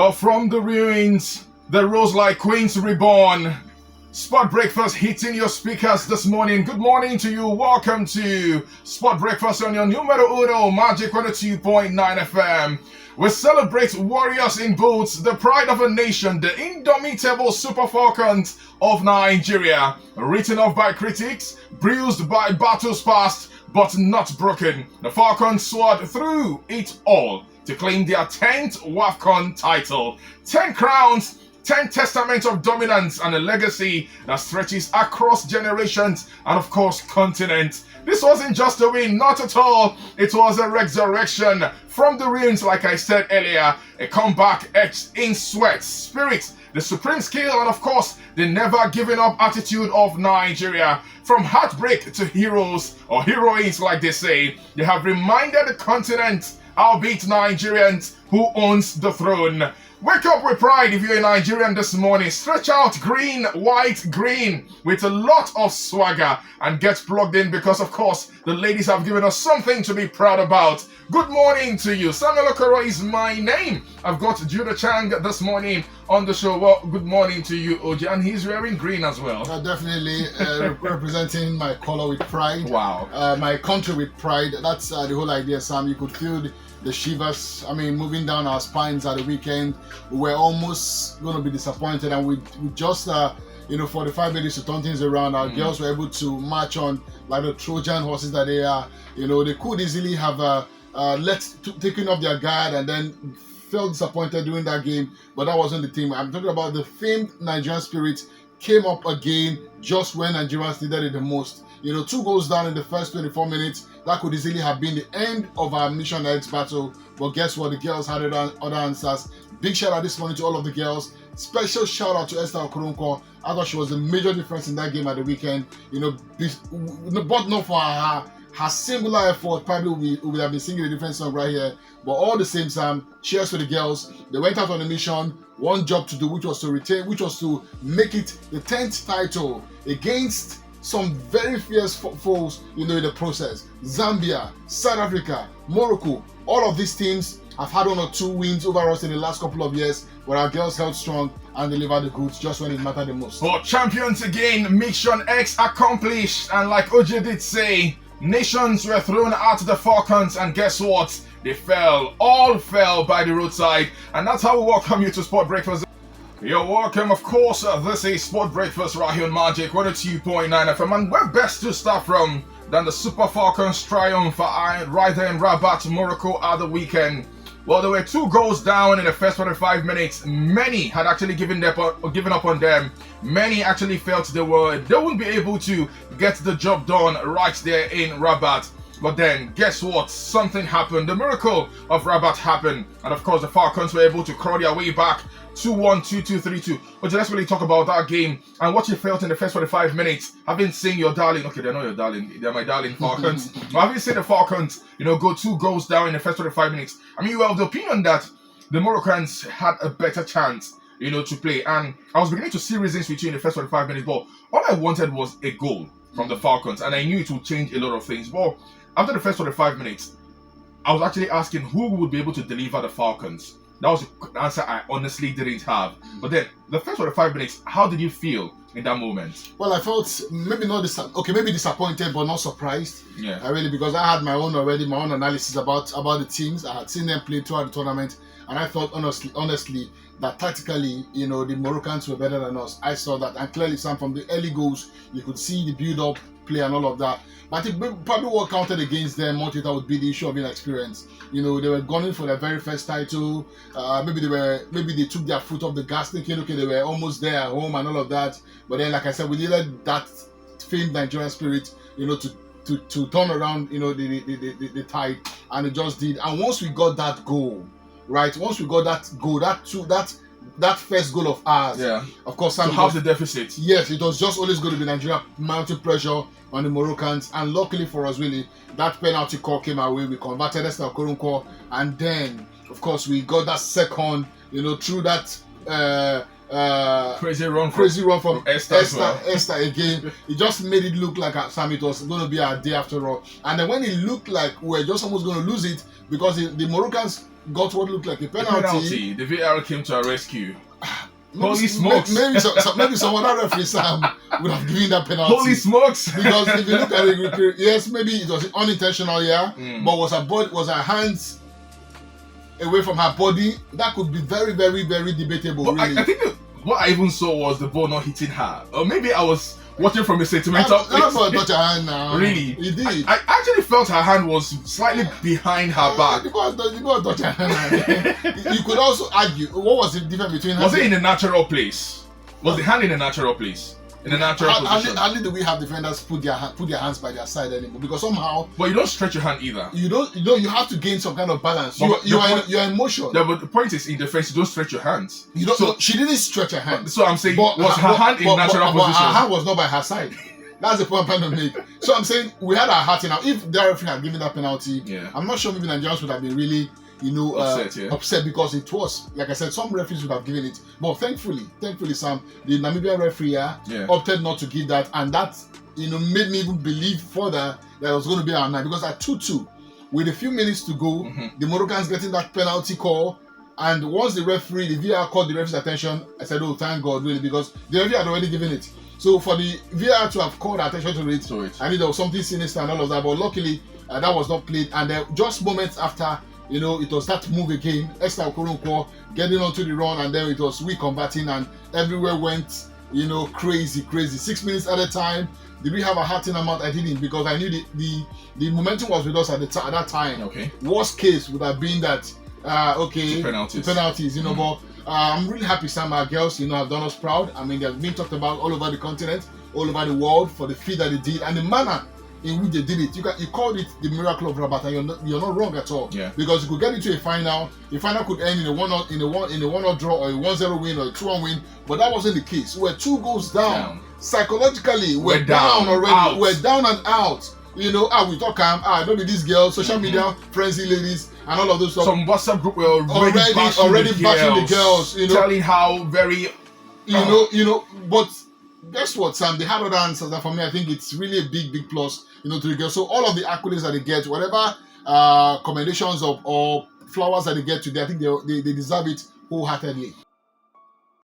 Well, from the ruins, the rose like queens reborn. Sport Breakfast hitting your speakers this morning. Good morning to you. Welcome to Sport Breakfast on your numero uno, Magic 102.9 FM. We celebrate warriors in boots, the pride of a nation, the indomitable Super Falcons of Nigeria. Written off by critics, bruised by battles past, but not broken. The Falcons soared through it all to claim their 10th WAFCON title. 10 crowns, 10 testaments of dominance, and a legacy that stretches across generations and, of course, continents. This wasn't just a win, not at all. It was a resurrection from the ruins, like I said earlier. A comeback etched in sweat, spirit, the supreme skill, and, of course, the never giving up attitude of Nigeria. From heartbreak to heroes, or heroines, like they say, they have reminded the continent, albeit Nigerians, who owns the throne. Wake up with pride if you're a Nigerian this morning. Stretch out green, white, green with a lot of swagger and get plugged in because, of course, the ladies have given us something to be proud about. Good morning to you. Samuel Okoro is my name. I've got Judah Chang this morning on the show. Well, good morning to you, Oji. And he's wearing green as well. Definitely representing my color with pride. Wow. My country with pride. That's the whole idea, Sam. You could feel the shivers, moving down our spines at the weekend. We were almost going to be disappointed, and we just, 45 minutes to turn things around. Our girls were able to march on like the Trojan horses that they are. They could easily have taken off their guard and then felt disappointed during that game, but that wasn't the team. I'm talking about the famed Nigerian spirit came up again just when Nigerians needed it the most. 2 goals down in the first 24 minutes. That could easily have been the end of our Mission X battle. But guess what? The girls had other answers. Big shout out this morning to all of the girls. Special shout out to Esther Okoronkwo. I thought she was a major difference in that game at the weekend. But not for her singular effort. Probably we would have been singing a different song right here. But all the same, Sam, cheers to the girls. They went out on a mission. One job to do, which was to make it the 10th title against some very fierce foes, in the process. Zambia, South Africa, Morocco, all of these teams have had 1 or 2 wins over us in the last couple of years, but our girls held strong and delivered the goods just when it mattered the most. But champions again, Mission X accomplished, and like OJ did say, nations were thrown at the Falcons, and guess what? They fell. All fell by the roadside, and that's how we welcome you to Sport Breakfast. You're welcome, of course. This is Sport Breakfast right here on Magic 102.9 FM, and where best to start from than the Super Falcons triumph right there in Rabat, Morocco at the weekend. Well, there were 2 goals down in the first 45 minutes. Many had actually given up on them. Many actually felt they wouldn't be able to get the job done right there in Rabat. But then, guess what? Something happened. The miracle of Rabat happened. And of course, the Falcons were able to crawl their way back 2-1, 2-2, 3-2. But let's really talk about that game and what you felt in the first 45 minutes. Having seen your darling, okay, they're not your darling, they're my darling Falcons. But having seen the Falcons, go 2 goals down in the first 45 minutes. You were of the opinion that the Moroccans had a better chance, to play. And I was beginning to see reasons with you in the first 45 minutes. But all I wanted was a goal from the Falcons. And I knew it would change a lot of things. But after the first 45 minutes, I was actually asking who would be able to deliver the Falcons. That was the answer I honestly didn't have. But then, the first 45 minutes, how did you feel in that moment? Well, I felt maybe disappointed, but not surprised. Yeah. Because I had my own analysis about the teams. I had seen them play throughout the tournament, and I felt honestly that tactically, the Moroccans were better than us. I saw that, and clearly, Sam, from the early goals, you could see the build-up play and all of that. But I think probably what counted against them much later would be the issue of inexperience. They were gunning for their very first title. Maybe they took their foot off the gas, thinking, okay, they were almost there at home and all of that. But then, like I said, we needed that famed Nigerian spirit, to turn around, the tide, and it just did. And once we got that goal, right? Once we got that first goal of ours, yeah, of course, to half the deficit. Yes, it was just always going to be Nigeria mounting pressure on the Moroccans, and luckily for us, really, that penalty call came our way. We converted Esther Okoronkwo, and then, of course, we got that second, through that Crazy run from Esther as well. Esther again. It just made it look like Sam, it was going to be our day after all. And then when it looked like we were just almost going to lose it because the Moroccans got what looked like a penalty. The VAR came to our rescue. Maybe, Holy smokes! Maybe some other referee Sam would have given that penalty. Holy smokes! Because if you look at it, yes, maybe it was unintentional, yeah, but was her hands away from her body? That could be very, very, very debatable. But really. I think what I even saw was the ball not hitting her, or maybe I was watching from a sentimental place. That's not touch her hand now. Really? It did. I actually felt her hand was slightly behind her back. You got touch her hand. You could also argue what was the difference between her. Was it in a natural place? Was the hand in a natural place? In a natural position? Hardly do we have defenders put their hands by their side anymore, because somehow. But you don't stretch your hand either. You have to gain some kind of balance. You're in motion. Yeah, but the point is, in defense, you don't stretch your hands. You don't. So, she didn't stretch her hand. So I'm saying, was her hand in natural position? Her hand was not by her side. That's the point I'm trying to make. So I'm saying we had our heart in. Now, if the referee had given that penalty, I'm not sure maybe Nigerians would have been really, upset, because it was, like I said, some referees would have given it. But thankfully, Sam, the Namibian referee opted not to give that, and that made me even believe further that it was going to be our night, because at 2-2, with a few minutes to go, the Moroccans getting that penalty call. And once the VAR called the referee's attention, I said, oh, thank God, really, because the referee had already given it. So for the VAR to have called attention to it, I knew there was something sinister and all of that. But luckily, that was not played. And just moments after, it was that move again. Esther Okoronkwo getting onto the run, and then it was we converting, and everywhere went, crazy. 6 minutes at a time. Did we have a heart in our mouth? I didn't, because I knew the momentum was with us at that time. Okay. Worst case would have been that. Penalties, but I'm really happy some our girls, have done us proud. I mean, they've been talked about all over the continent, all over the world, for the feat that they did and the manner in which they did it. You called it the miracle of Rabat, and you're not wrong at all. Yeah. Because you could get into a final. The final could end in a 1-1 draw, or a 1-0 win, or a 2-1 win. But that wasn't the case. We're 2 goals down. Psychologically, we're down already. Out. We're down and out. We talk maybe these girls, social media, frenzy ladies, and all of those stuff. Some WhatsApp group were already bashing the girls, telling how very, But guess what, Sam? They had other answers, and for me, I think it's really a big plus, to the girls. So all of the accolades that they get, whatever commendations or flowers that they get today, I think they deserve it wholeheartedly.